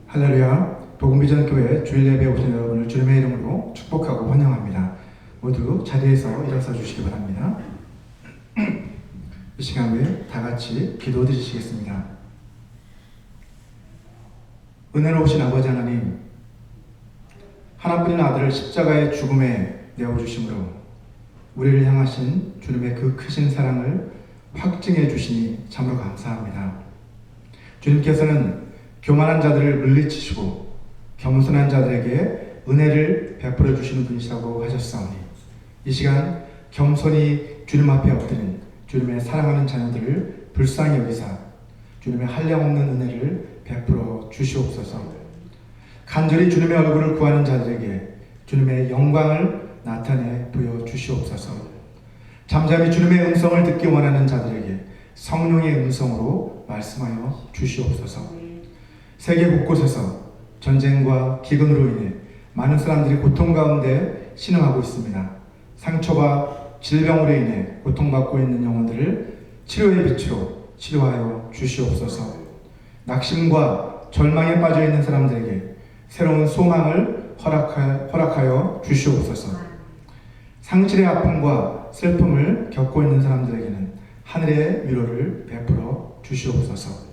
할렐루야. 복음비전교회 주일 예배에 오신 여러분을 주님의 이름으로 축복하고 환영합니다. 모두 자리에서 일어서 주시기 바랍니다. 이 시간 후에 다 같이 기도 드리시겠습니다. 은혜로우신 아버지 하나님, 하나뿐인 아들을 십자가의 죽음에 내어주심으로 우리를 향하신 주님의 그 크신 사랑을 확증해 주시니 참으로 감사합니다. 주님께서는 교만한 자들을 물리치시고 겸손한 자들에게 은혜를 베풀어 주시는 분이시라고 하셨사오니 이 시간 겸손히 주님 앞에 엎드린 주님의 사랑하는 자녀들을 불쌍히 여기사 주님의 한량없는 은혜를 베풀어 주시옵소서. 간절히 주님의 얼굴을 구하는 자들에게 주님의 영광을 나타내 보여 주시옵소서. 잠잠히 주님의 음성을 듣기 원하는 자들에게 성령의 음성으로 말씀하여 주시옵소서. 세계 곳곳에서 전쟁과 기근으로 인해 많은 사람들이 고통 가운데 신음하고 있습니다. 상처와 질병으로 인해 고통받고 있는 영혼들을 치료의 빛으로 치료하여 주시옵소서. 낙심과 절망에 빠져 있는 사람들에게 새로운 소망을 허락하여 주시옵소서. 상실의 아픔과 슬픔을 겪고 있는 사람들에게는 하늘의 위로를 베풀어 주시옵소서.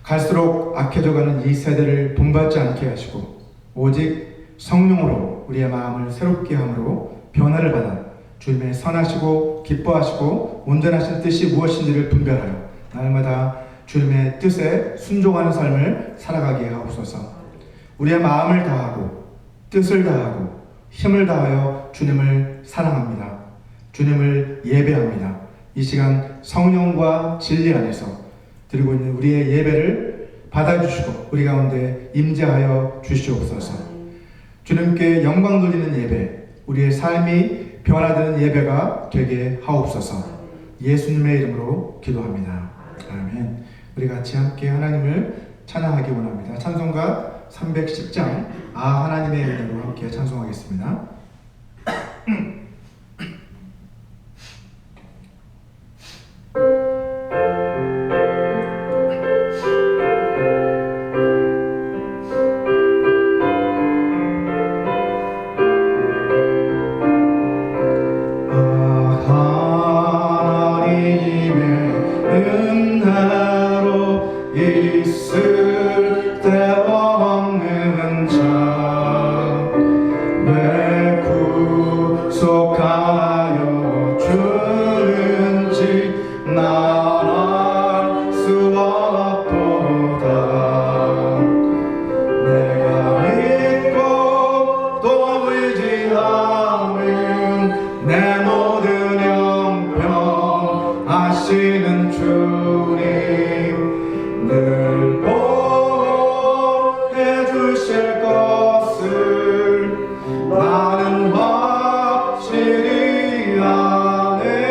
갈수록 악해져가는 이 세대를 본받지 않게 하시고 오직 성령으로 우리의 마음을 새롭게 함으로 변화를 받아 주님의 선하시고 기뻐하시고 온전하신 뜻이 무엇인지를 분별하여 날마다 주님의 뜻에 순종하는 삶을 살아가게 하옵소서. 우리의 마음을 다하고 뜻을 다하고 힘을 다하여 주님을 사랑합니다. 주님을 예배합니다. 이 시간 성령과 진리 안에서 드리고 있는 우리의 예배를 받아주시고 우리 가운데 임재하여 주시옵소서. 주님께 영광 돌리는 예배, 우리의 삶이 변화되는 예배가 되게 하옵소서. 예수님의 이름으로 기도합니다. 아멘. 우리 같이 함께 하나님을 찬양하기 원합니다. 찬송가 310장 하나님의 은혜로 함께 찬송하겠습니다. 나는 확실히 아네.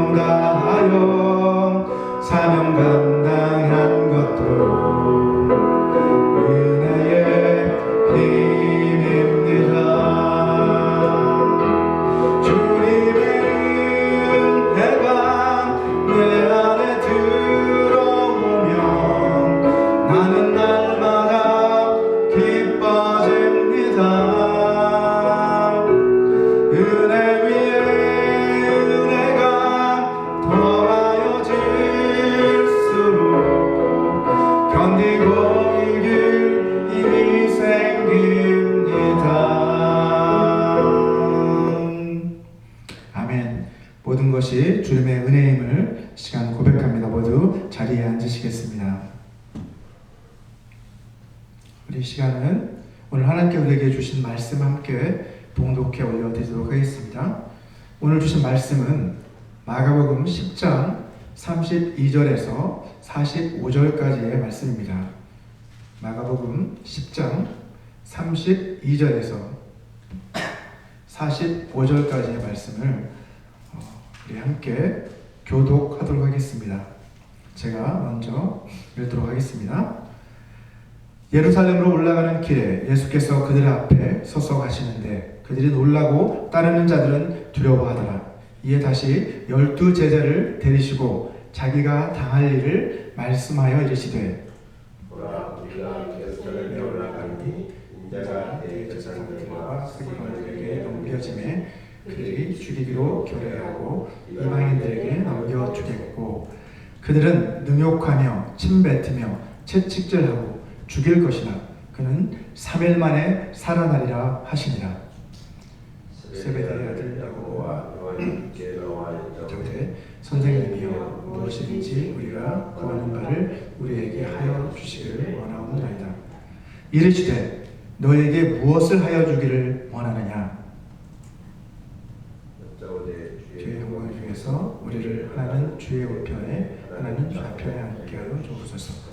마음 다하여 사명 감당한 것도 은혜의 힘입니다. 주님의 은혜가 내 안에 들어오면 나는 날마다 기뻐집니다. 은혜 위에 은혜가 더하여질수록 견디고 이길 힘이 생깁니다. 아멘. 모든 것이 주님의 은혜임을 시간 고백합니다. 모두 자리에 앉으시겠습니다. 우리 시간은 오늘 하나님께 우리에게 주신 말씀 함께 봉독해 올려드리도록 하겠습니다. 오늘 주신 말씀은 마가복음 10장 32절에서 45절까지의 말씀입니다. 마가복음 10장 32절에서 45절까지의 말씀을 우리 함께 교독하도록 하겠습니다. 제가 먼저 읽도록 하겠습니다. 예루살렘으로 올라가는 길에 예수께서 그들 앞에 서서 가시는데 그들이 놀라고 따르는 자들은 두려워하더라. 이에 다시 12 제자를 데리시고 자기가 당할 일을 말씀하여 이르시되 보라, 우리가 예루살렘에 올라가니 인자가 대제사장들과 서기관들에게 넘겨짐에 그들이 죽이기로 결의하고 이방인들에게 넘겨주겠고 그들은 능욕하며 침뱉으며 채찍질하고 죽일 것이나 그는 3일 만에 살아나리라 하시니라. 세베대의 아들 야고보와 요한께 이르되 선생님이여 무엇이든지 우리가 구하는 바를 우리에게 하여 주시기를 원하옵나이다. 이르시되 너에게 무엇을 하여 주기를 원하느냐. 주의 영광 중에서 우리를 하나는 주의 우편에 하나는 좌편에 앉게 하여 주옵소서.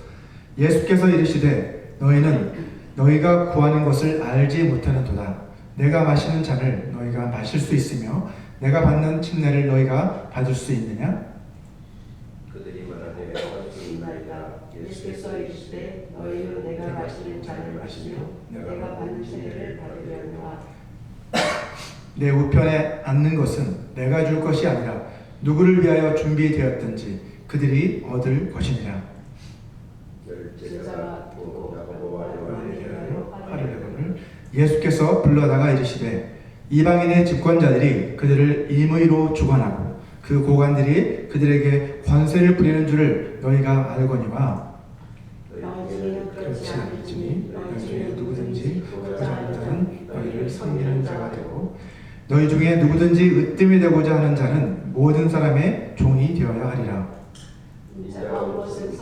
예수께서 이르시되 너희는 너희가 구하는 것을 알지 못하는도다. 내가 마시는 잔을 너희가 마실 수 있으며 내가 받는 침례를 너희가 받을 수 있느냐? 그들이 말하되 받을 수 있나이다. 예수께서 이르시되 너희는 내가 마시는 잔을 마시며 내가 받는 침례를 받으려니와 내 우편에 앉는 것은 내가 줄 것이 아니라 누구를 위하여 준비되었든지 그들이 얻을 것이니라. 제자가 또 야고보와 요한에게 하려거늘 예수께서 불러다가 이르시되 이방인의 집권자들이 그들을 임의로 주관하고 그 고관들이 그들에게 권세를 부리는 줄을 너희가 알거니와 너희는 그렇지 않을지니 너희 중에 누구든지 그러자 하는 자는 너희를 섬기는 자가 되고 너희 중에 누구든지 으뜸이 되고자 하는 자는 모든 사람의 종이 되어야 하리라.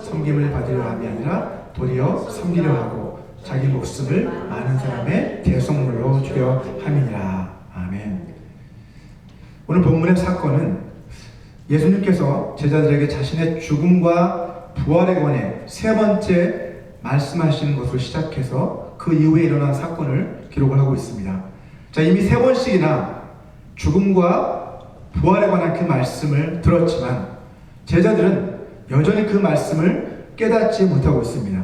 섬김을 받으려 함이 아니라 도리어 섬기려 하고 자기 목숨을 많은 사람의 대속물로 주려 함이니라. 아멘. 오늘 본문의 사건은 예수님께서 제자들에게 자신의 죽음과 부활에 관해 세 번째 말씀하시는 것으로 시작해서 그 이후에 일어난 사건을 기록을 하고 있습니다. 자, 이미 세 번씩이나 죽음과 부활에 관한 그 말씀을 들었지만 제자들은 여전히 그 말씀을 깨닫지 못하고 있습니다.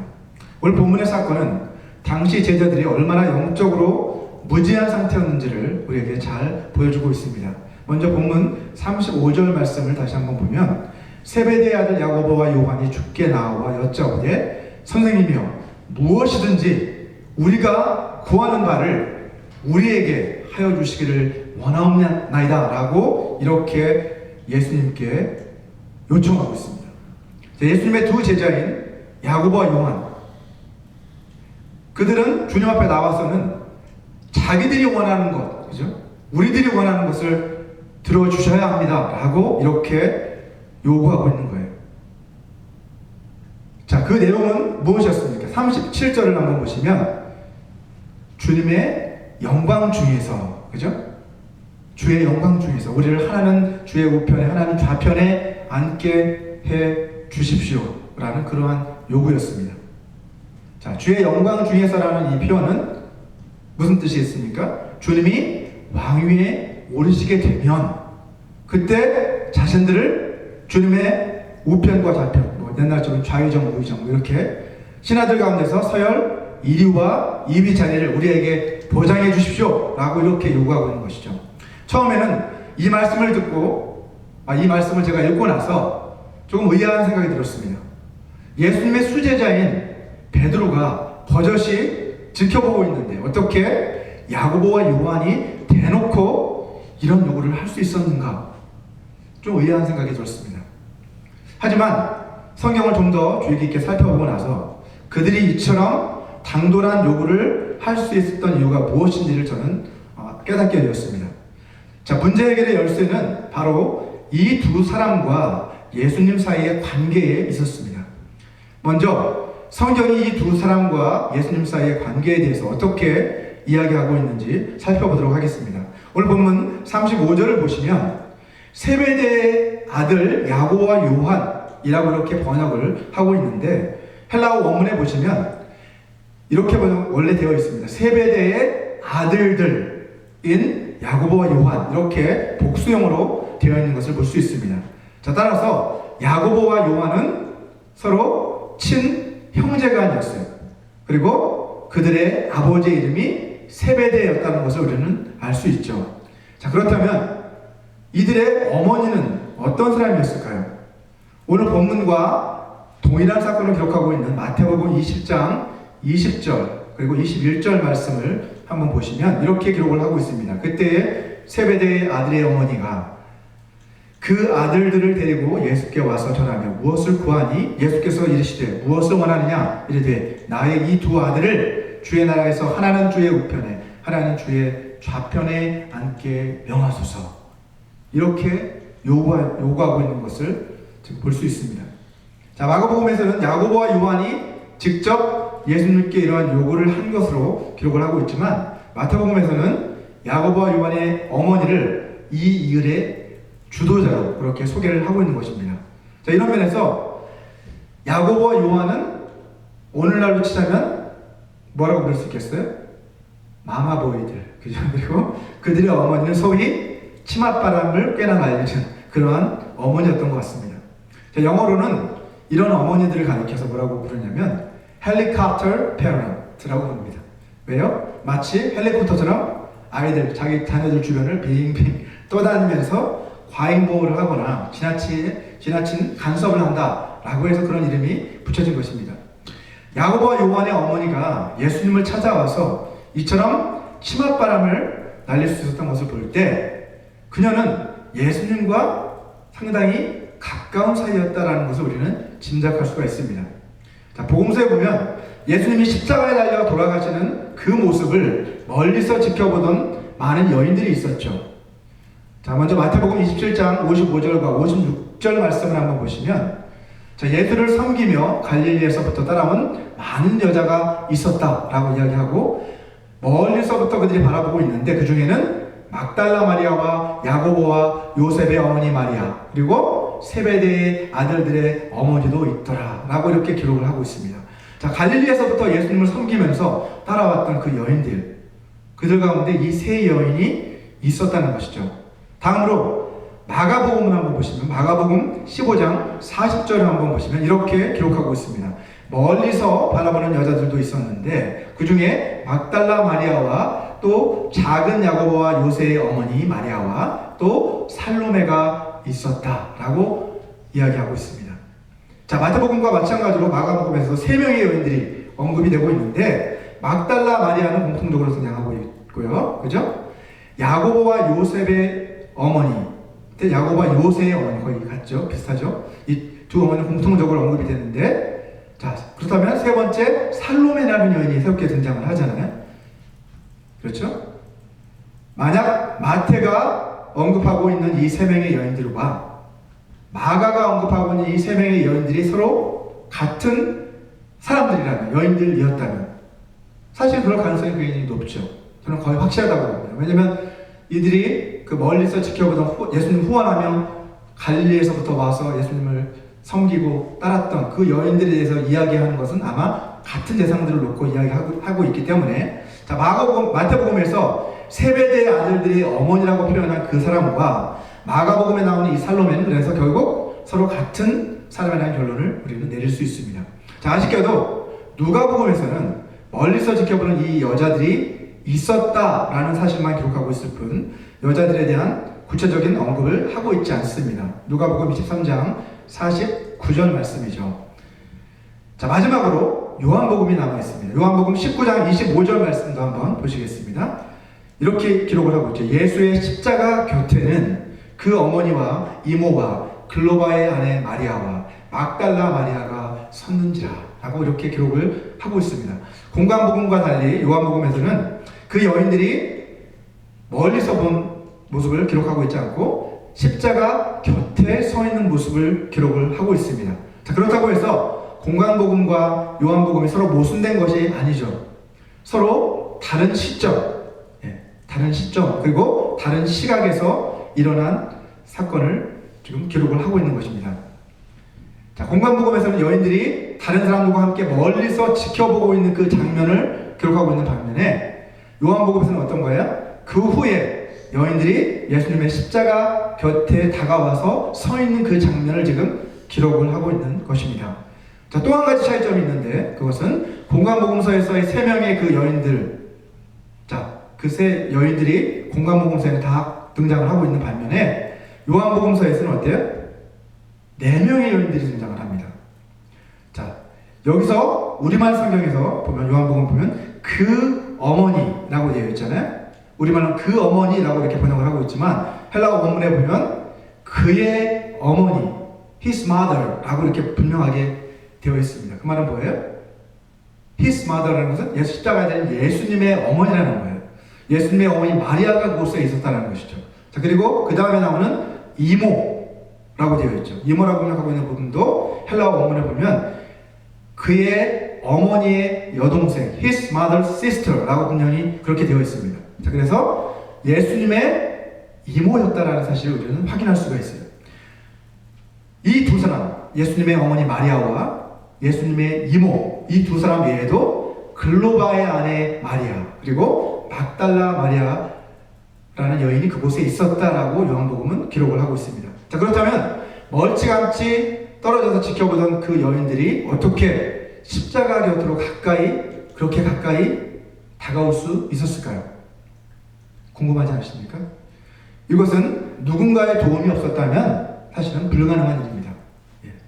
오늘 본문의 사건은 당시 제자들이 얼마나 영적으로 무지한 상태였는지를 우리에게 잘 보여주고 있습니다. 먼저 본문 35절 말씀을 다시 한번 보면 세베대의 아들 야고보와 요한이 주께 나와 여짜오되 선생님이여 무엇이든지 우리가 구하는 바를 우리에게 하여 주시기를 원하옵나이다 라고 이렇게 예수님께 요청하고 있습니다. 예수님의 두 제자인 야고보와 요한, 그들은 주님 앞에 나와서는 자기들이 원하는 것, 그죠? 우리들이 원하는 것을 들어주셔야 합니다 라고 이렇게 요구하고 있는 거예요. 자, 그 내용은 무엇이었습니까? 37절을 한번 보시면 주님의 영광 중에서, 그죠? 주의 영광 중에서 우리를 하나는 주의 우편에 하나는 좌편에 앉게 해 주십시오 라는 그러한 요구였습니다. 자, 주의 영광 중에서라는 이 표현은 무슨 뜻이 있습니까? 주님이 왕위에 오르시게 되면 그때 자신들을 주님의 우편과 좌편, 뭐 옛날처럼 좌의정, 우의정 이렇게 신하들 가운데서 서열 1위와 2위 자리를 우리에게 보장해 주십시오 라고 이렇게 요구하고 있는 것이죠. 처음에는 이 말씀을 듣고 이 말씀을 제가 읽고 나서 조금 의아한 생각이 들었습니다. 예수님의 수제자인 베드로가 버젓이 지켜보고 있는데 어떻게 야고보와 요한이 대놓고 이런 요구를 할 수 있었는가? 좀 의아한 생각이 들었습니다. 하지만 성경을 좀 더 주의 깊게 살펴보고 나서 그들이 이처럼 당돌한 요구를 할 수 있었던 이유가 무엇인지를 저는 깨닫게 되었습니다. 자, 문제 해결의 열쇠는 바로 이 두 사람과 예수님 사이의 관계에 있었습니다. 먼저 성경이 이 두 사람과 예수님 사이의 관계에 대해서 어떻게 이야기하고 있는지 살펴보도록 하겠습니다. 오늘 본문 35절을 보시면 세베대의 아들 야고보와 요한이라고 이렇게 번역을 하고 있는데 헬라어 원문에 보시면 이렇게 원래 되어 있습니다. 세베대의 아들들인 야고보와 요한 이렇게 복수형으로 되어 있는 것을 볼 수 있습니다. 자, 따라서 야고보와 요한은 서로 친형제간이었어요. 그리고 그들의 아버지의 이름이 세베대였다는 것을 우리는 알 수 있죠. 자, 그렇다면 이들의 어머니는 어떤 사람이었을까요? 오늘 본문과 동일한 사건을 기록하고 있는 마태복음 20장 20절 그리고 21절 말씀을 한번 보시면 이렇게 기록을 하고 있습니다. 그때에 세베대의 아들의 어머니가 그 아들들을 데리고 예수께 와서 전하며 무엇을 구하니? 예수께서 이르시되 무엇을 원하느냐? 이르되 나의 이 두 아들을 주의 나라에서 하나는 주의 우편에 하나는 주의 좌편에 앉게 명하소서. 이렇게 요구하고 있는 것을 지금 볼 수 있습니다. 자, 마가복음에서는 야고보와 요한이 직접 예수님께 이러한 요구를 한 것으로 기록을 하고 있지만 마태복음에서는 야고보와 요한의 어머니를 이 일의 주도자로 그렇게 소개를 하고 있는 것입니다. 자, 이런 면에서 야고보와 요한은 오늘날로 치자면 뭐라고 부를 수 있겠어요? 마마보이들, 그죠? 그리고 그들의 어머니는 소위 치맛바람을 꽤나 날리는 그러한 어머니였던 것 같습니다. 자, 영어로는 이런 어머니들을 가리켜서 뭐라고 부르냐면 헬리콥터 페런트라고 부릅니다. 왜요? 마치 헬리콥터처럼 아이들, 자기 자녀들 주변을 빙빙 떠다니면서 과잉보호를 하거나 지나친 간섭을 한다라고 해서 그런 이름이 붙여진 것입니다. 야고보와 요한의 어머니가 예수님을 찾아와서 이처럼 치맛바람을 날릴 수 있었던 것을 볼 때 그녀는 예수님과 상당히 가까운 사이였다라는 것을 우리는 짐작할 수가 있습니다. 자, 복음서에 보면 예수님이 십자가에 달려 돌아가시는 그 모습을 멀리서 지켜보던 많은 여인들이 있었죠. 자, 먼저 마태복음 27장 55절과 56절 말씀을 한번 보시면 자, 예수를 섬기며 갈릴리에서부터 따라온 많은 여자가 있었다라고 이야기하고 멀리서부터 그들이 바라보고 있는데 그 중에는 막달라 마리아와 야고보와 요셉의 어머니 마리아 그리고 세베대의 아들들의 어머니도 있더라 라고 이렇게 기록을 하고 있습니다. 자, 갈릴리에서부터 예수님을 섬기면서 따라왔던 그 여인들, 그들 가운데 이 세 여인이 있었다는 것이죠. 다음으로 마가복음을 한번 보시면 마가복음 15장 40절을 한번 보시면 이렇게 기록하고 있습니다. 멀리서 바라보는 여자들도 있었는데 그 중에 막달라 마리아와 또 작은 야고보와 요새의 어머니 마리아와 또 살로메가 있었다라고 이야기하고 있습니다. 자, 마태복음과 마찬가지로 마가복음에서 세 명의 여인들이 언급이 되고 있는데 막달라 마리아는 공통적으로 등장하고 있고요, 그죠? 야고보와 요셉의 어머니, 야고보와 요새의 어머니 거의 같죠, 비슷하죠? 이 두 어머니는 공통적으로 언급이 되는데, 자, 그렇다면 세 번째 살로메라는 여인이 새롭게 등장을 하잖아요. 그렇죠? 만약 마태가 언급하고 있는 이 세 명의 여인들과 마가가 언급하고 있는 이 세 명의 여인들이 서로 같은 사람들이라면, 여인들이었다면 사실 그럴 가능성이 굉장히 높죠. 저는 거의 확실하다고 봅니다. 왜냐하면 이들이 그 멀리서 지켜보던 예수님 후원하며 갈릴리에서부터 와서 예수님을 섬기고 따랐던 그 여인들에 대해서 이야기하는 것은 아마 같은 대상들을 놓고 이야기하고 있기 때문에 자, 마태복음에서 세베대의 아들들의 어머니라고 표현한 그 사람과 마가복음에 나오는 이 살로메는 그래서 결국 서로 같은 사람이라는 결론을 우리는 내릴 수 있습니다. 자, 아쉽게도 누가복음에서는 멀리서 지켜보는 이 여자들이 있었다라는 사실만 기록하고 있을 뿐 여자들에 대한 구체적인 언급을 하고 있지 않습니다. 누가복음 23장 49절 말씀이죠. 자, 마지막으로 요한복음이 남아 있습니다. 요한복음 19장 25절 말씀도 한번 보시겠습니다. 이렇게 기록을 하고 있죠. 예수의 십자가 곁에는 그 어머니와 이모와 글로바의 아내 마리아와 막달라 마리아가 섰는지라 라고 이렇게 기록을 하고 있습니다. 공관복음과 달리 요한복음에서는 그 여인들이 멀리서 본 모습을 기록하고 있지 않고 십자가 곁에 서 있는 모습을 기록을 하고 있습니다. 자, 그렇다고 해서 공관복음과 요한복음이 서로 모순된 것이 아니죠. 서로 다른 시점, 다른 시점 그리고 다른 시각에서 일어난 사건을 지금 기록을 하고 있는 것입니다. 자, 공관복음에서는 여인들이 다른 사람들과 함께 멀리서 지켜보고 있는 그 장면을 기록하고 있는 반면에 요한복음에서는 어떤 거예요? 그 후에 여인들이 예수님의 십자가 곁에 다가와서 서 있는 그 장면을 지금 기록을 하고 있는 것입니다. 자, 또 한 가지 차이점이 있는데 그것은 공관복음서에서의 세 명의 그 여인들, 자, 그 세 여인들이 공관복음서에는 다 등장을 하고 있는 반면에 요한복음서에서는 어때요? 4명의 여인들이 등장을 합니다. 자, 여기서 우리말 성경에서 보면 요한복음 보면 그 어머니라고 되어 있잖아요. 우리말은 그 어머니라고 이렇게 번역을 하고 있지만 헬라어 원문에 보면 그의 어머니, his mother라고 이렇게 분명하게 되어 있습니다. 그 말은 뭐예요? his mother라는 것은 예수 십자가에 대한 예수님의 어머니라는 거예요. 예수님의 어머니 마리아가 그곳에 있었다는 것이죠. 자, 그리고 그 다음에 나오는 이모라고 되어 있죠. 이모라고 번역하고 있는 부분도 헬라어 원문에 보면 그의 어머니의 여동생, his mother's sister라고 분명히 그렇게 되어 있습니다. 자, 그래서 예수님의 이모였다라는 사실을 우리는 확인할 수가 있어요. 이 두 사람, 예수님의 어머니 마리아와 예수님의 이모, 이 두 사람 외에도 글로바의 아내 마리아, 그리고 막달라 마리아라는 여인이 그곳에 있었다라고 요한복음은 기록을 하고 있습니다. 자, 그렇다면 멀찌감치 떨어져서 지켜보던 그 여인들이 어떻게 십자가 곁으로 그렇게 가까이 다가올 수 있었을까요? 궁금하지 않으십니까? 이것은 누군가의 도움이 없었다면 사실은 불가능한 일입니다.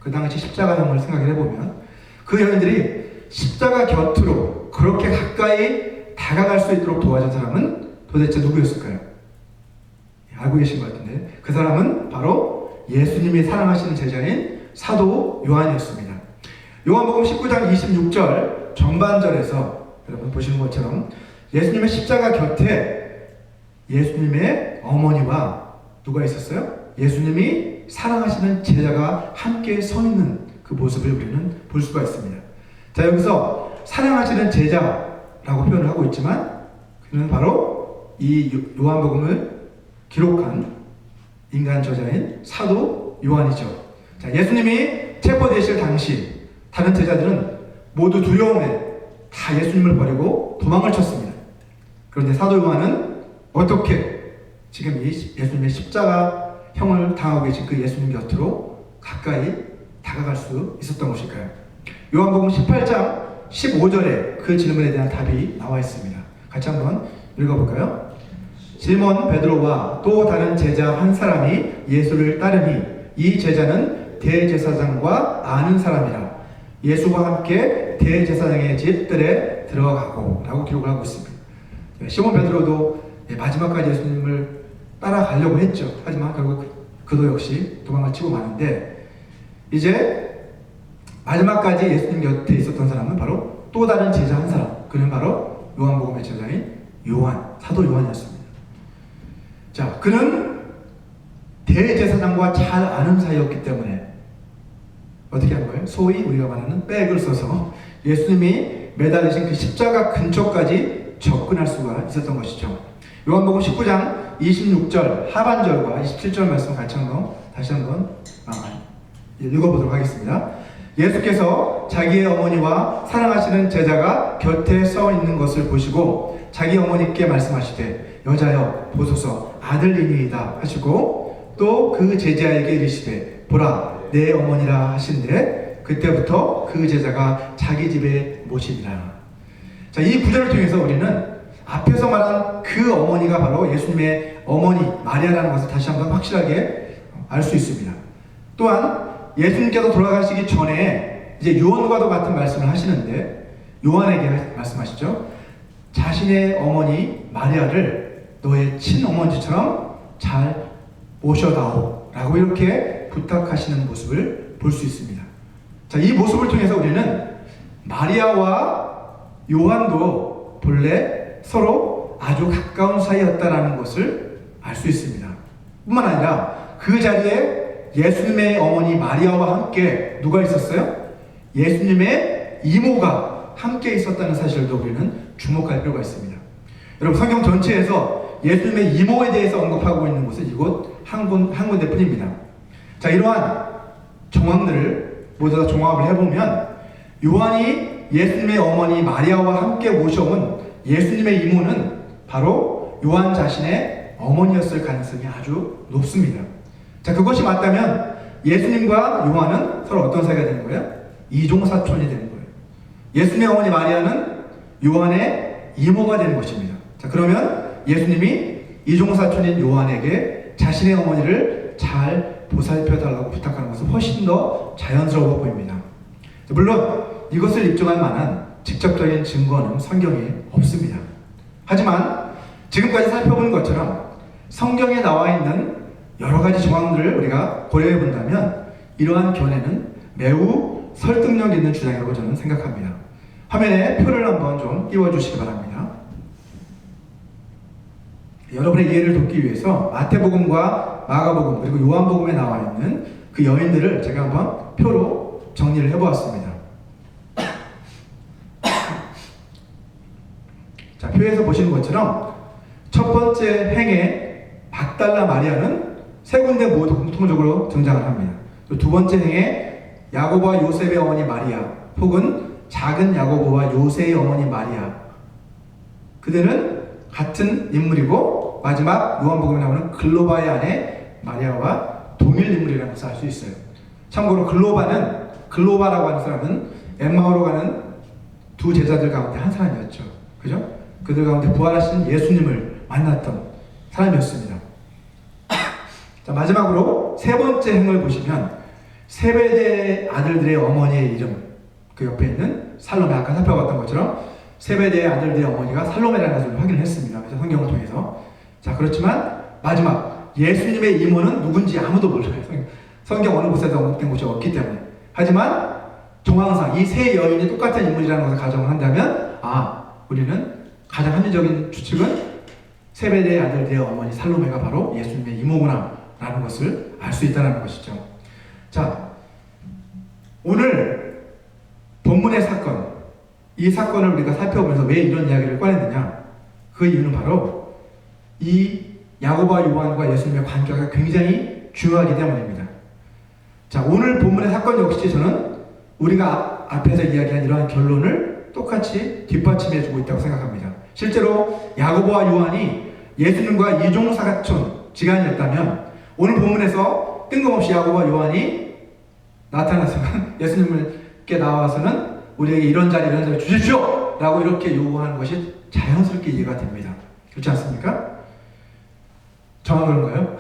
그 당시 십자가형을 생각을 해보면 그 여인들이 십자가 곁으로 그렇게 가까이 다가갈 수 있도록 도와준 사람은 도대체 누구였을까요? 알고 계신 것 같은데 그 사람은 바로 예수님이 사랑하시는 제자인 사도 요한이었습니다. 요한복음 19장 26절 전반절에서 여러분 보시는 것처럼 예수님의 십자가 곁에 예수님의 어머니와 누가 있었어요? 예수님이 사랑하시는 제자가 함께 서 있는 그 모습을 우리는 볼 수가 있습니다. 자, 여기서 사랑하시는 제자라고 표현을 하고 있지만 그는 바로 이 요한복음을 기록한 인간 저자인 사도 요한이죠. 자, 예수님이 체포되실 당시 다른 제자들은 모두 두려움에 다 예수님을 버리고 도망을 쳤습니다. 그런데 사도 요한은 어떻게 지금 이 예수님의 십자가형을 당하고 계신 그 예수님 곁으로 가까이 다가갈 수 있었던 것일까요? 요한복음 18장 15절에 그 질문에 대한 답이 나와 있습니다. 같이 한번 읽어볼까요? 시몬 베드로와 또 다른 제자 한 사람이 예수를 따르니 이 제자는 대제사장과 아는 사람이라 예수와 함께 대제사장의 집들에 들어가고 라고 기록을 하고 있습니다. 시몬 베드로도 마지막까지 예수님을 따라가려고 했죠. 하지만 결국 그도 역시 도망을 치고 마는데 이제 마지막까지 예수님 곁에 있었던 사람은 바로 또 다른 제자 한 사람, 그는 바로 요한복음의 제자인 요한, 사도 요한이었습니다. 자, 그는 대제사장과 잘 아는 사이였기 때문에 어떻게 한 거예요? 소위 우리가 말하는 백을 써서 예수님이 매달리신 그 십자가 근처까지 접근할 수가 있었던 것이죠. 요한복음 19장 26절 하반절과 27절 말씀 다시 한번 읽어보도록 하겠습니다. 예수께서 자기의 어머니와 사랑하시는 제자가 곁에 서 있는 것을 보시고 자기 어머니께 말씀하시되 여자여 보소서 아들이니이다 하시고 또 그 제자에게 이르시되 보라 내 어머니라 하신데 그때부터 그 제자가 자기 집에 모시니라. 자, 이 구절을 통해서 우리는 앞에서 말한 그 어머니가 바로 예수님의 어머니 마리아라는 것을 다시 한번 확실하게 알 수 있습니다. 또한 예수님께서 돌아가시기 전에 이제 요한과도 같은 말씀을 하시는데 요한에게 말씀하시죠. 자신의 어머니 마리아를 너의 친어머니처럼 잘 모셔다오 라고 이렇게 부탁하시는 모습을 볼 수 있습니다. 자, 이 모습을 통해서 우리는 마리아와 요한도 본래 서로 아주 가까운 사이였다라는 것을 알 수 있습니다. 뿐만 아니라 그 자리에 예수님의 어머니 마리아와 함께 누가 있었어요? 예수님의 이모가 함께 있었다는 사실도 우리는 주목할 필요가 있습니다. 여러분, 성경 전체에서 예수님의 이모에 대해서 언급하고 있는 곳은 이곳 한 군데뿐입니다. 자, 이러한 정황들을 모두 다 종합을 해보면 요한이 예수님의 어머니 마리아와 함께 모셔온 예수님의 이모는 바로 요한 자신의 어머니였을 가능성이 아주 높습니다. 자, 그것이 맞다면 예수님과 요한은 서로 어떤 사이가 되는 거예요? 이종사촌이 되는 거예요. 예수님의 어머니 마리아는 요한의 이모가 되는 것입니다. 자, 그러면 예수님이 이종사촌인 요한에게 자신의 어머니를 잘 보살펴달라고 부탁하는 것은 훨씬 더 자연스러워 보입니다. 물론 이것을 입증할 만한 직접적인 증거는 성경에 없습니다. 하지만 지금까지 살펴본 것처럼 성경에 나와 있는 여러 가지 정황들을 우리가 고려해 본다면 이러한 견해는 매우 설득력 있는 주장이라고 저는 생각합니다. 화면에 표를 한번 좀 띄워주시기 바랍니다. 여러분의 이해를 돕기 위해서 마태복음과 마가복음 그리고 요한복음에 나와 있는 그 여인들을 제가 한번 표로 정리를 해보았습니다. 자, 표에서 보시는 것처럼 첫 번째 행에 막달라 마리아는 세 군데 모두 공통적으로 등장을 합니다. 두 번째 행에 야고보와 요셉의 어머니 마리아 혹은 작은 야고보와 요새의 어머니 마리아, 그들은 같은 인물이고 마지막 요한복음에 나오는 글로바의 아내 마리아와 동일 인물이라는 것을 알 수 있어요. 참고로 글로바라고 하는 사람은 엠마오로 가는 두 제자들 가운데 한 사람이었죠. 그죠? 그들 가운데 부활하신 예수님을 만났던 사람이었습니다. 자, 마지막으로 세 번째 행을 보시면 세베대 아들들의 어머니의 이름, 그 옆에 있는 살로메, 아까 살펴봤던 것처럼 세베대의 아들들의 어머니가 살로메라는 것을 확인을 했습니다. 그래서 성경을 통해서. 자, 그렇지만 마지막 예수님의 이모는 누군지 아무도 몰라요. 성경 어느 곳에도 언급된 곳이 없기 때문에. 하지만 정황상 이 세 여인이 똑같은 인물이라는 것을 가정을 한다면 우리는 가장 합리적인 추측은 세베대의 아들들의 어머니 살로메가 바로 예수님의 이모구나 라는 것을 알 수 있다는 것이죠. 자, 오늘 본문의 사건, 이 사건을 우리가 살펴보면서 왜 이런 이야기를 꺼냈느냐? 그 이유는 바로 이 야고보와 요한과 예수님의 관계가 굉장히 중요하기 때문입니다. 자, 오늘 본문의 사건 역시 저는 우리가 앞에서 이야기한 이러한 결론을 똑같이 뒷받침해주고 있다고 생각합니다. 실제로 야고보와 요한이 예수님과 이종사촌 지간이었다면 오늘 본문에서 뜬금없이 야고보와 요한이 나타나서는 예수님께 나와서는 우리에게 이런 자리 주십시오! 라고 이렇게 요구하는 것이 자연스럽게 이해가 됩니다. 그렇지 않습니까? 저만 그런가요?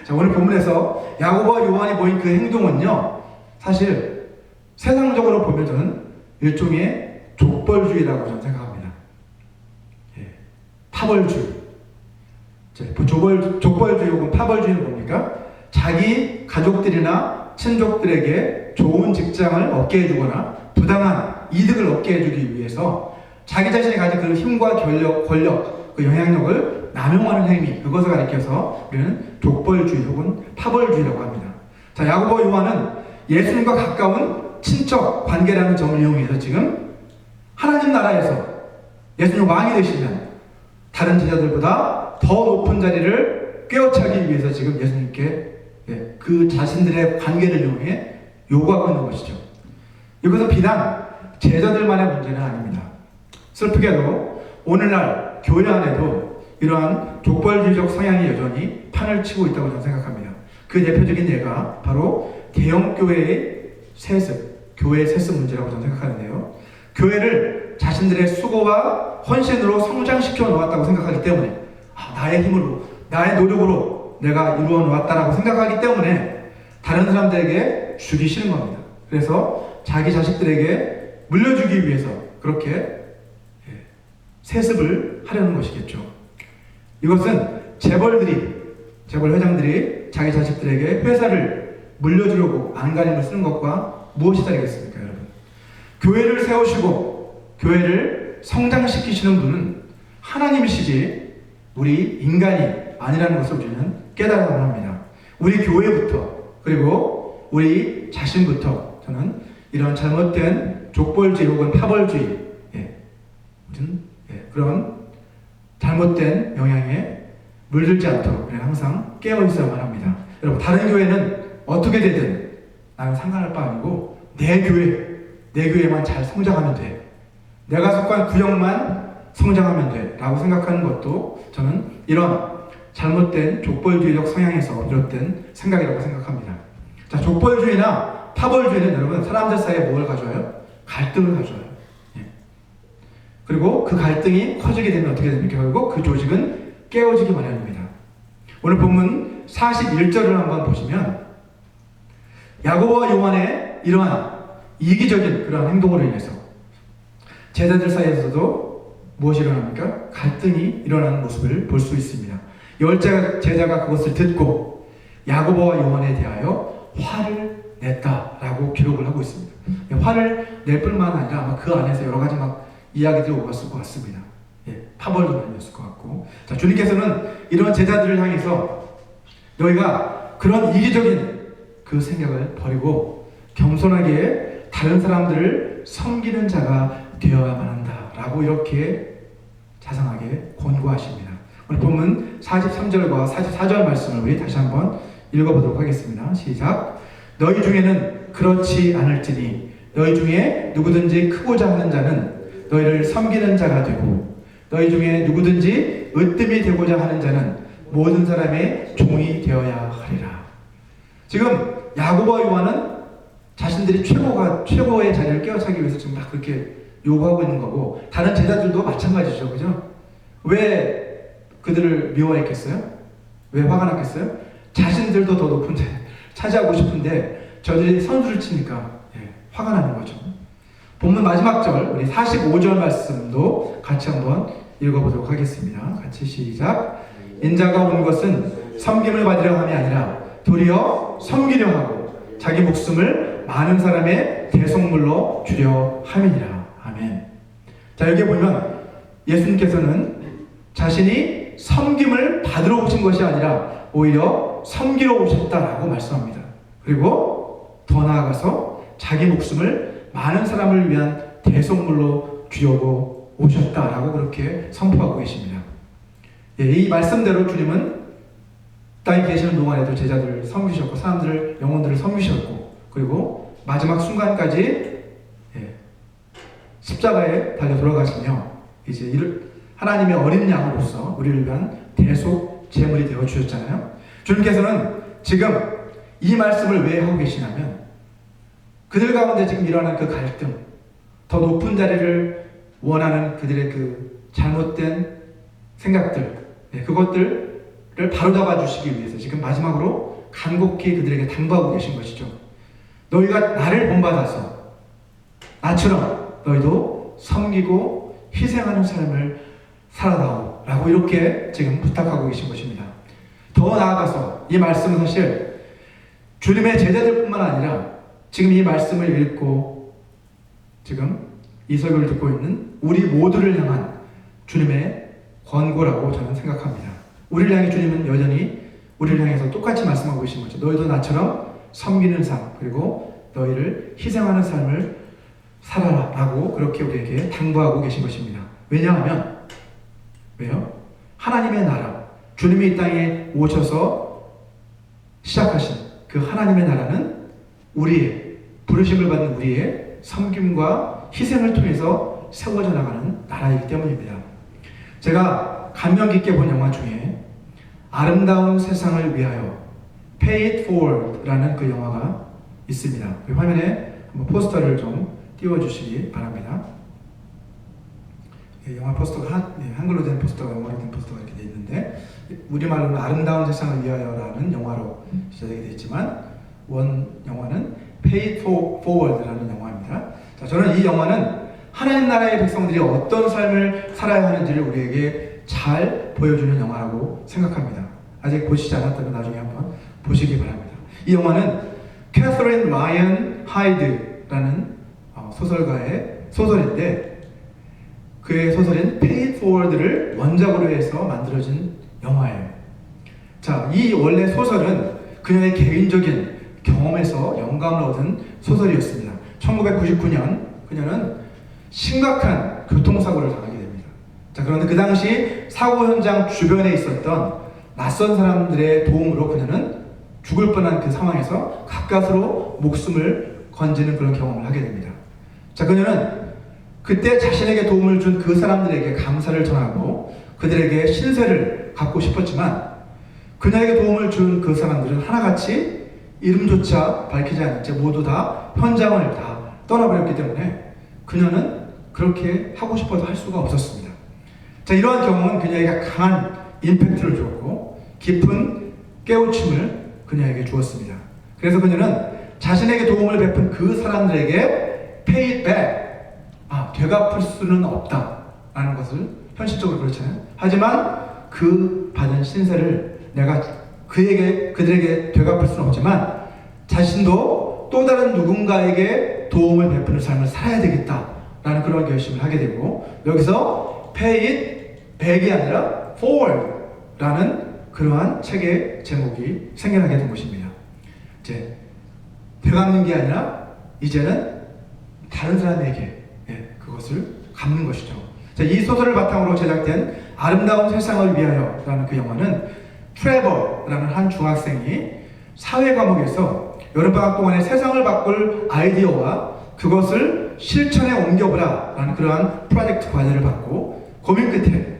자, 오늘 본문에서 야고보와 요한이 보인 그 행동은요, 사실 세상적으로 보면 저는 일종의 족벌주의라고 저는 생각합니다. 파벌주의. 족벌주의 혹은 파벌주의는 뭡니까? 자기 가족들이나 친족들에게 좋은 직장을 얻게 해주거나 부당한 이득을 얻게 해주기 위해서 자기 자신이 가진 그 힘과 권력, 그 영향력을 남용하는 행위, 그것을 가리켜서 우리는 족벌주의 혹은 파벌주의라고 합니다. 자, 야고보와 요한은 예수님과 가까운 친척 관계라는 점을 이용해서 지금 하나님 나라에서 예수님 왕이 되시면 다른 제자들보다 더 높은 자리를 꿰어차기 위해서 지금 예수님께 그 자신들의 관계를 이용해 요구하고 있는 것이죠. 이것은 비단 제자들만의 문제는 아닙니다. 슬프게도 오늘날 교회 안에도 이러한 족벌주의적 성향이 여전히 판을 치고 있다고 저는 생각합니다. 그 대표적인 예가 바로 대형 교회의 세습, 교회의 세습 문제라고 저는 생각하는데요. 교회를 자신들의 수고와 헌신으로 성장시켜 놓았다고 생각하기 때문에 나의 힘으로, 나의 노력으로 내가 이루어 놓았다라고 생각하기 때문에 다른 사람들에게 주기 싫은 겁니다. 그래서 자기 자식들에게 물려주기 위해서 그렇게 세습을 하려는 것이겠죠. 이것은 재벌 회장들이 자기 자식들에게 회사를 물려주려고 안간힘을 쓰는 것과 무엇이 다르겠습니까, 여러분? 교회를 세우시고 교회를 성장시키시는 분은 하나님이시지 우리 인간이 아니라는 것을 우리는 깨달아야 합니다. 우리 교회부터 그리고 우리 자신부터 저는 이런 잘못된 족벌주의 혹은 파벌주의 그런 잘못된 영향에 물들지 않도록 항상 깨어 있어야만 합니다. 여러분, 다른 교회는 어떻게 되든 나는 상관할 바 아니고 내 교회만 잘 성장하면 돼. 내가 속한 구역만 성장하면 돼 라고 생각하는 것도 저는 이런 잘못된 족벌주의적 성향에서 비롯된 생각이라고 생각합니다. 자, 족벌주의나 파벌주의는 여러분 사람들 사이에 뭘 가져와요? 갈등을 가져와요. 그리고 그 갈등이 커지게 되면 어떻게 됩니까? 결국 그 조직은 깨어지기 마련입니다. 오늘 본문 41절을 한번 보시면 야고보와 요한의 이러한 이기적인 그러한 행동으로 인해서 제자들 사이에서도 무엇이 일어납니까? 갈등이 일어나는 모습을 볼 수 있습니다. 열 제자가 그것을 듣고 야고보와 요한에 대하여 화를 냈다라고 기록을 하고 있습니다. 화를 낼 뿐만 아니라 아마 그 안에서 여러 가지 이야기들이 오갔을 것 같습니다. 파벌도 아니었을 것 같고. 자, 주님께서는 이런 제자들을 향해서 너희가 그런 이기적인 그 생각을 버리고 겸손하게 다른 사람들을 섬기는 자가 되어야만 한다라고 이렇게 자상하게 권고하십니다. 오늘 본문 43절과 44절 말씀을 우리 다시 한번 읽어보도록 하겠습니다. 시작. 너희 중에는 그렇지 않을지니 너희 중에 누구든지 크고자 하는 자는 너희를 섬기는 자가 되고 너희 중에 누구든지 으뜸이 되고자 하는 자는 모든 사람의 종이 되어야 하리라. 지금 야고보와 요한은 자신들이 최고의 자리를 깨어차기 위해서 지금 막 그렇게 요구하고 있는 거고 다른 제자들도 마찬가지죠. 그죠? 왜 그들을 미워했겠어요? 왜 화가 났겠어요? 자신들도 더 높은 자리 차지하고 싶은데 저들이 선수를 치니까 화가 나는 거죠. 본문 마지막 절 우리 45절 말씀도 같이 한번 읽어보도록 하겠습니다. 같이 시작. 인자가 온 것은 섬김을 받으려 함이 아니라 도리어 섬기려 하고 자기 목숨을 많은 사람의 대속물로 주려 함이니라. 아멘. 자, 여기 보면 예수님께서는 자신이 섬김을 받으러 오신 것이 아니라 오히려 섬기러 오셨다라고 말씀합니다. 그리고 더 나아가서 자기 목숨을 많은 사람을 위한 대속물로 주려고 오셨다라고 그렇게 선포하고 계십니다. 이 말씀대로 주님은 땅에 계시는 동안에도 제자들을 섬기셨고 사람들을 영혼들을 섬기셨고 그리고 마지막 순간까지 십자가에 달려 돌아가시며 이제 하나님의 어린 양으로서 우리를 위한 대속 제물이 되어 주셨잖아요. 주님께서는 지금 이 말씀을 왜 하고 계시냐면 그들 가운데 지금 일어나는 그 갈등, 더 높은 자리를 원하는 그들의 그 잘못된 생각들, 그것들을 바로잡아 주시기 위해서 지금 마지막으로 간곡히 그들에게 당부하고 계신 것이죠. 너희가 나를 본받아서 나처럼 너희도 섬기고 희생하는 삶을 살아다오 라고 이렇게 지금 부탁하고 계신 것입니다. 더 나아가서 이 말씀은 사실 주님의 제자들뿐만 아니라 지금 이 말씀을 읽고 지금 이 설교를 듣고 있는 우리 모두를 향한 주님의 권고라고 저는 생각합니다. 우리를 향해 주님은 여전히 우리를 향해서 똑같이 말씀하고 계신 거죠. 너희도 나처럼 섬기는 삶 그리고 너희를 희생하는 삶을 살아라 라고 그렇게 우리에게 당부하고 계신 것입니다. 왜냐하면 왜요? 하나님의 나라 주님이 이 땅에 오셔서 시작하신 그 하나님의 나라는 우리의 부르심을 받는 우리의 섬김과 희생을 통해서 세워져 나가는 나라이기 때문입니다. 제가 감명 깊게 본 영화 중에 아름다운 세상을 위하여 Pay It Forward라는 그 영화가 있습니다. 화면에 한번 포스터를 좀 띄워주시기 바랍니다. 영화 포스터가 한글로 된 포스터가 영어로 된 포스터가 이렇게 되어 있는데 우리말로는 아름다운 세상을 위하여라는 영화로 시작되게 되어 있지만 원 영화는 Pay It Forward라는 영화입니다. 자, 저는 이 영화는 하나님 나라의 백성들이 어떤 삶을 살아야 하는지를 우리에게 잘 보여주는 영화라고 생각합니다. 아직 보시지 않았다면 나중에 한번 보시기 바랍니다. 이 영화는 캐서린 라이언 하이드라는 소설가의 소설인데 그의 소설인 Pay It Forward를 원작으로 해서 만들어진 영화예요. 자, 이 원래 소설은 그녀의 개인적인 경험에서 영감을 얻은 소설이었습니다. 1999년 그녀는 심각한 교통사고를 당하게 됩니다. 자, 그런데 그 당시 사고 현장 주변에 있었던 낯선 사람들의 도움으로 그녀는 죽을 뻔한 그 상황에서 가까스로 목숨을 건지는 그런 경험을 하게 됩니다. 자, 그녀는 그때 자신에게 도움을 준 그 사람들에게 감사를 전하고 그들에게 신세를 갚고 싶었지만 그녀에게 도움을 준 그 사람들은 하나같이 이름조차 밝히지 않은 채 모두 다 현장을 다 떠나버렸기 때문에 그녀는 그렇게 하고 싶어도 할 수가 없었습니다. 자, 이러한 경험은 그녀에게 강한 임팩트를 주었고 깊은 깨우침을 그녀에게 주었습니다. 그래서 그녀는 자신에게 도움을 베푼 그 사람들에게 pay it back, 되갚을 수는 없다라는 것을 현실적으로 그렇잖아요. 하지만 그 받은 신세를 내가 그들에게 되갚을 수는 없지만 자신도 또 다른 누군가에게 도움을 베푸는 삶을 살아야 되겠다라는 그런 결심을 하게 되고 여기서 pay it back이 아니라 forward라는 그러한 책의 제목이 생겨나게 된 것입니다. 이제 되갚는 게 아니라 이제는 다른 사람에게 그것을 갚는 것이죠. 자, 이 소설을 바탕으로 제작된 아름다운 세상을 위하여라는 그 영화는 트레버라는 한 중학생이 사회 과목에서 여름방학 동안에 세상을 바꿀 아이디어와 그것을 실천에 옮겨보라라는 그러한 프로젝트 과제를 받고 고민 끝에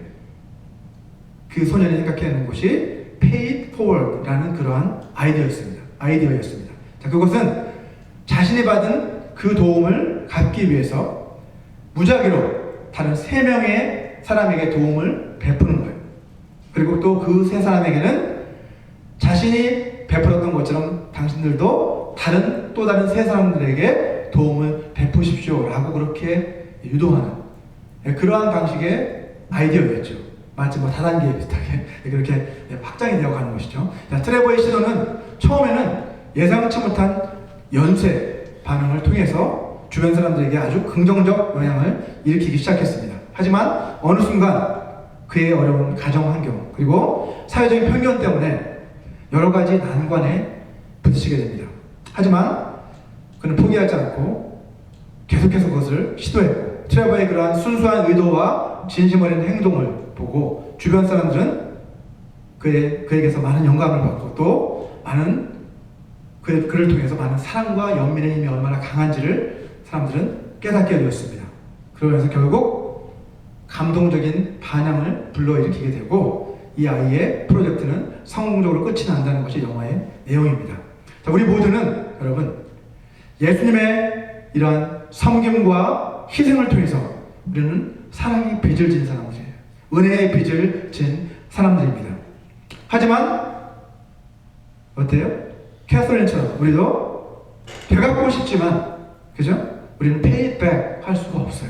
그 소년이 생각해낸 것이 Pay It Forward라는 그러한 아이디어였습니다. 자, 그것은 자신이 받은 그 도움을 갚기 위해서 무작위로 다른 3명의 사람에게 도움을 베푸는 거예요. 그리고 또 그 3사람에게는 자신이 베풀었던 것처럼 당신들도 또 다른 3사람들에게 도움을 베푸십시오 라고 그렇게 유도하는 그러한 방식의 아이디어였죠. 마치 다단계 비슷하게 그렇게 확장이 되어 가는 것이죠. 자, 트레버의 시도는 처음에는 예상치 못한 연쇄 반응을 통해서 주변 사람들에게 아주 긍정적 영향을 일으키기 시작했습니다. 하지만 어느 순간 그의 어려운 가정 환경 그리고 사회적인 편견 때문에 여러 가지 난관에 부딪히게 됩니다. 하지만 그는 포기하지 않고 계속해서 그것을 시도했고 트레버의 그러한 순수한 의도와 진심 어린 행동을 보고 주변 사람들은 그에게서 많은 영감을 받고 또 그를 통해서 많은 사랑과 연민의 힘이 얼마나 강한지를 사람들은 깨닫게 되었습니다. 그러면서 결국 감동적인 반향을 불러일으키게 되고 이 아이의 프로젝트는 성공적으로 끝이 난다는 것이 영화의 내용입니다. 자, 우리 모두는 여러분 예수님의 이러한 섬김과 희생을 통해서 우리는 사랑의 빚을 진 사람들이에요. 은혜의 빚을 진 사람들입니다. 하지만 어때요? 캐서린처럼 우리도 되갚고 싶지만 그죠? 우리는 pay it back 할 수가 없어요.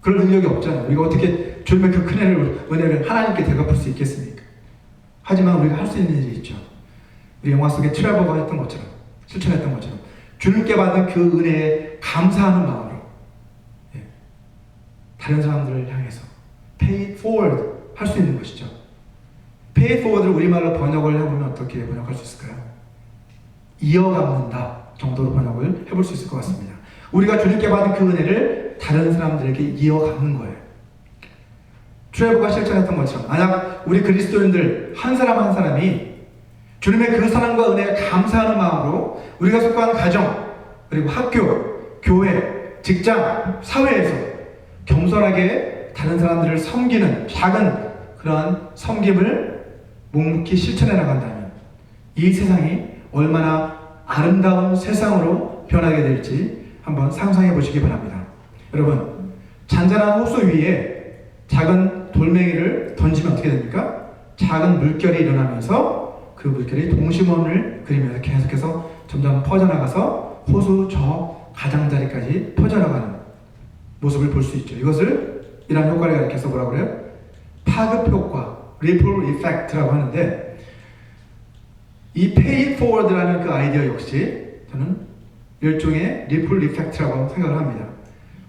그럴 능력이 없잖아요. 우리가 어떻게 주님의 그 큰 은혜를 하나님께 되갚을 수 있겠습니까? 하지만 우리가 할 수 있는 일이 있죠. 우리 영화 속에 트레버가 했던 것처럼 실천했던 것처럼 주님께 받은 그 은혜에 감사하는 마음으로 다른 사람들을 향해서 pay it forward 할 수 있는 것이죠. pay it forward를 우리말로 번역을 해보면 어떻게 번역할 수 있을까요? 이어갚는다 정도로 번역을 해볼 수 있을 것 같습니다. 우리가 주님께 받은 그 은혜를 다른 사람들에게 이어갚는 거예요. 트레버가 실천했던 것처럼 만약 우리 그리스도인들 한 사람 한 사람이 주님의 그 사랑과 은혜에 감사하는 마음으로 우리가 속한 가정 그리고 학교, 교회, 직장, 사회에서 겸손하게 다른 사람들을 섬기는 작은 그러한 섬김을 묵묵히 실천해 나간다면 이 세상이 얼마나 아름다운 세상으로 변하게 될지 한번 상상해 보시기 바랍니다. 여러분, 잔잔한 호수 위에 작은 돌멩이를 던지면 어떻게 됩니까? 작은 물결이 일어나면서 그 물결이 동심원을 그리면서 계속해서 점점 퍼져나가서 호수 저 가장자리까지 퍼져나가는 모습을 볼 수 있죠. 이런 효과를 가리켜서 뭐라고 그래요? 파급 효과, ripple effect라고 하는데, 이 pay it forward라는 그 아이디어 역시 저는 일종의 ripple effect라고 생각을 합니다.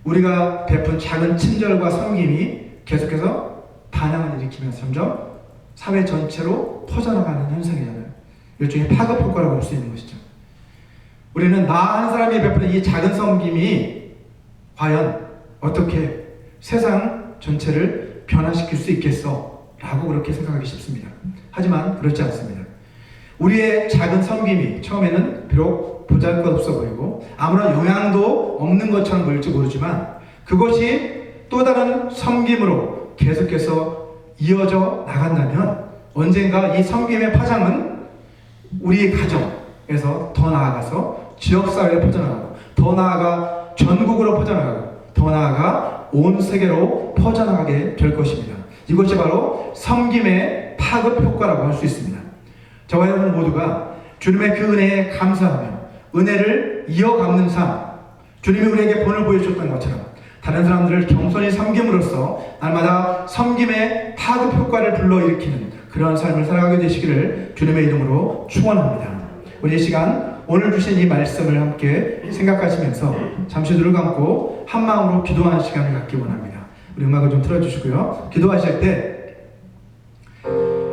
우리가 베푼 작은 친절과 섬김이 계속해서 반향을 일으키면서 점점 사회 전체로 퍼져나가는 현상이잖아요. 일종의 파급 효과라고 볼 수 있는 것이죠. 우리는 나 한 사람이 베푸는 이 작은 섬김이 과연 어떻게 세상 전체를 변화시킬 수 있겠어? 라고 그렇게 생각하기 쉽습니다. 하지만 그렇지 않습니다. 우리의 작은 섬김이 처음에는 비록 보잘것없어 보이고 아무런 영향도 없는 것처럼 보일지 모르지만, 그것이 또 다른 섬김으로 계속해서 이어져 나간다면 언젠가 이 섬김의 파장은 우리의 가정에서 더 나아가서 지역사회에 퍼져나가고, 더 나아가 전국으로 퍼져나가고, 더 나아가 온 세계로 퍼져나가게 될 것입니다. 이것이 바로 섬김의 파급 효과라고 할 수 있습니다. 저와 여러분 모두가 주님의 그 은혜에 감사하며 은혜를 이어가는 삶, 주님이 우리에게 본을 보여주셨던 것처럼 다른 사람들을 겸손히 섬김으로써 날마다 섬김의 파급 효과를 불러일으키는 그러한 삶을 살아가게 되시기를 주님의 이름으로 축원합니다. 우리 이 시간 오늘 주신 이 말씀을 함께 생각하시면서 잠시 눈을 감고 한 마음으로 기도하는 시간을 갖기 원합니다. 우리 음악을 좀 틀어주시고요. 기도하실 때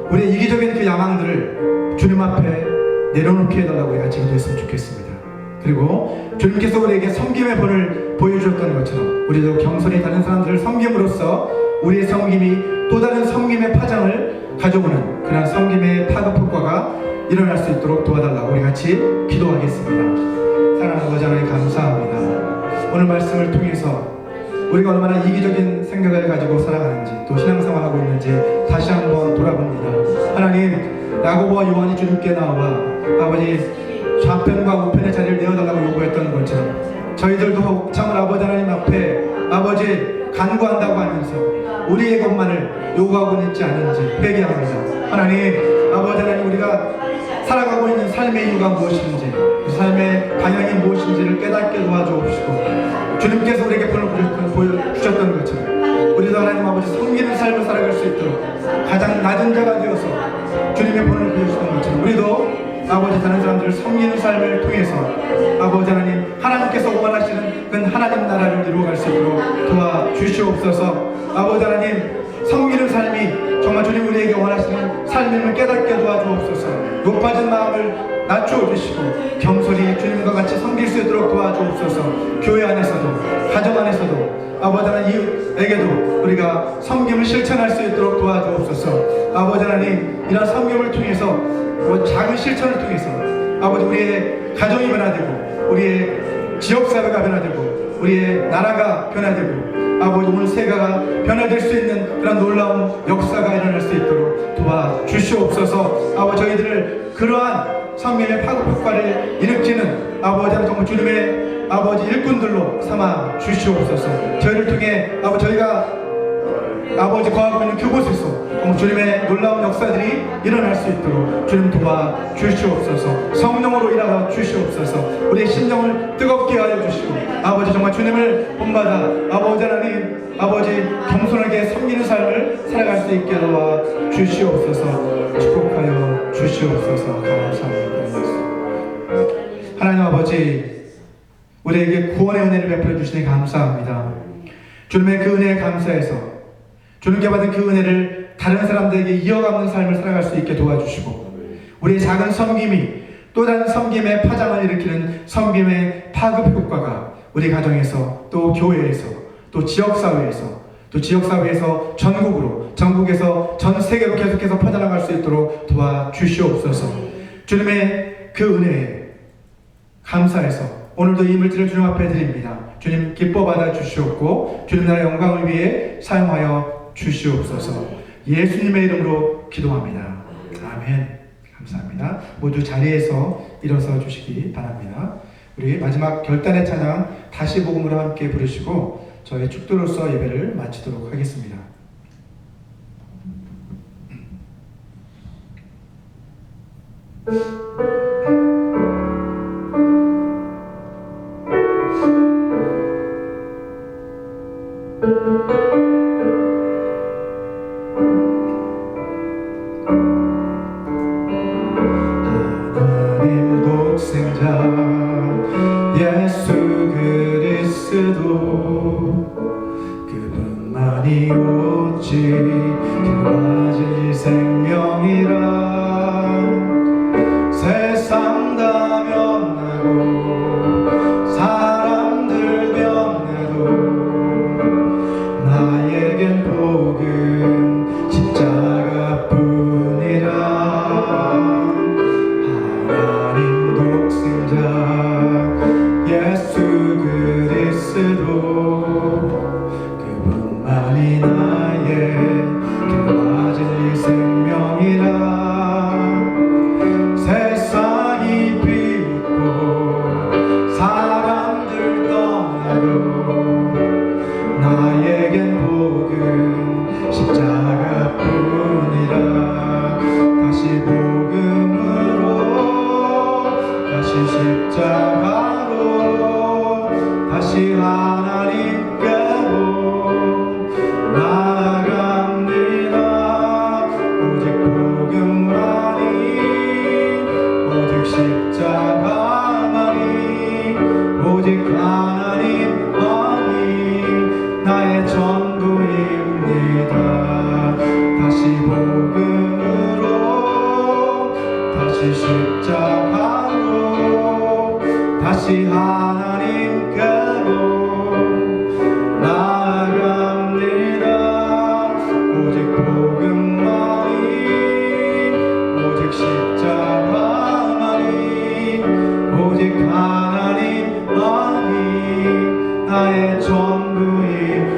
우리의 이기적인 그 야망들을 주님 앞에 내려놓게 해달라고 우리 같이 기도했으면 좋겠습니다. 그리고 주님께서 우리에게 섬김의 본을 보여주셨던 것처럼 우리도 겸손히 다른 사람들을 섬김으로써 우리의 섬김이 또 다른 섬김의 파장을 가져오는 그런 섬김의 파급 효과가 일어날 수 있도록 도와달라고 우리 같이 기도하겠습니다. 사랑하는 아버지 하나님 감사합니다. 오늘 말씀을 통해서 우리가 얼마나 이기적인 생각을 가지고 살아가는지, 또 신앙생활하고 있는지 다시 한번 돌아봅니다. 하나님, 야고보와 요한이 주님께 나와 아버지 좌편과 우편의 자리를 내어달라고 요구했던 것처럼 저희들도 참을 아버지 하나님 앞에 아버지 간구한다고 하면서 우리의 것만을 요구하고 있지 않은지 회개합니다. 하나님, 아버지 하나님, 우리가 살아가고 있는 삶의 이유가 무엇인지, 그 삶의 방향이 무엇인지를 깨닫게 도와주옵시고, 주님께서 우리에게 보여주셨던 것처럼 우리도 하나님 아버지 섬기는 삶을 살아갈 수 있도록 가장 낮은 자가 되어서 주님의 본을 보여주셨던 것처럼 우리도 아버지 다른 사람들을 섬기는 삶을 통해서 아버지 하나님, 하나님께서 원하시는 그 하나님 나라를 이루어갈 수 있도록 도와주시옵소서. 아버지 하나님, 섬기는 삶이 정말 주님 우리에게 원하시는 삶임을 깨닫게 도와주옵소서. 높아진 마음을 낮추어주시고 겸손히 주님과 같이 섬길 수 있도록 도와주옵소서. 교회 안에서도 가정 안에서도 아버지 하나님 이웃에게도 우리가 섬김을 실천할 수 있도록 도와주옵소서. 아버지 하나님, 이런 섬김을 통해서 작은 실천을 통해서 아버지 우리의 가정이 변화되고 우리의 지역사회가 변화되고 우리의 나라가 변화되고 아버지 오늘 세계가 변화될 수 있는 그런 놀라운 역사가 일어날 수 있도록 도와주시옵소서. 아버지 저희들을 그러한 섬김의 파급 효과를 일으키는 아버지 정말 주님의 아버지 일꾼들로 삼아 주시옵소서. 저희를 통해 아버지 저희가 아버지 거하고 있는 그곳에서 주님의 놀라운 역사들이 일어날 수 있도록 주님 도와주시옵소서. 성령으로 일하여 주시옵소서. 우리의 심령을 뜨겁게 하여 주시고 아버지 정말 주님을 본받아 아버지 하나님 아버지 겸손하게 섬기는 삶을 살아갈 수 있게 도와주시옵소서. 축복하여 주시옵소서. 감사합니다. 하나님 아버지, 우리에게 구원의 은혜를 베풀어 주시니 감사합니다. 주님의 그 은혜에 감사해서 주님께 받은 그 은혜를 다른 사람들에게 이어가는 삶을 살아갈 수 있게 도와주시고 우리의 작은 섬김이 또 다른 섬김의 파장을 일으키는 섬김의 파급 효과가 우리 가정에서 또 교회에서 또 지역사회에서 전국으로 전국에서 전 세계로 계속해서 퍼져나갈 수 있도록 도와주시옵소서. 주님의 그 은혜에 감사해서 오늘도 이 물질을 주님 앞에 드립니다. 주님 기뻐 받아 주시옵고 주님 나라의 영광을 위해 사용하여 주시옵소서. 예수님의 이름으로 기도합니다. 아멘. 감사합니다. 모두 자리에서 일어서 주시기 바랍니다. 우리 마지막 결단의 찬양 다시 복음으로 함께 부르시고 저희 축도로서 예배를 마치도록 하겠습니다. 하나님 독생자 예수 그리스도 그분만이 오직 길과 진리 생명이라 세상 다 변하고 사람들 변해도 나에겐 복음 십자가뿐이라 하나님 독생자 예수 그리스도 그분만이 나의 길과 진리 생명이라 세상이 비웃고 사람들 떠나도 나에겐 복음 십자가뿐이라 다시 복음으로 다시 십자가로 다시 하나님께로 나아갑니다. 오직 복음만이 오직 십자가만이 오직 하나님만이 나의 전부입니다. 다시 복음으로 다시 십자가로 다시 하나님께로 나아갑니다. 오직 복음만이 오직 십자가만이 오직 하나님만이 나의 전부입니다.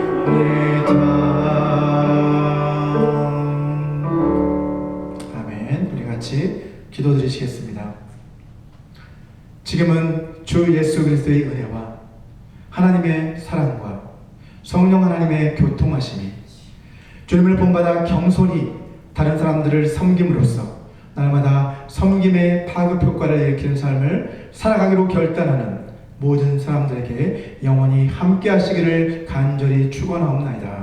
아멘. 우리 같이 기도드리시겠습니다. 지금은 주 예수 그리스도의 은혜와 하나님의 사랑과 성령 하나님의 교통하심이 주님을 본받아 경솔히 다른 사람들을 섬김으로써 날마다 섬김의 파급 효과를 일으키는 삶을 살아가기로 결단하는 모든 사람들에게 영원히 함께 하시기를 간절히 축원하옵나이다.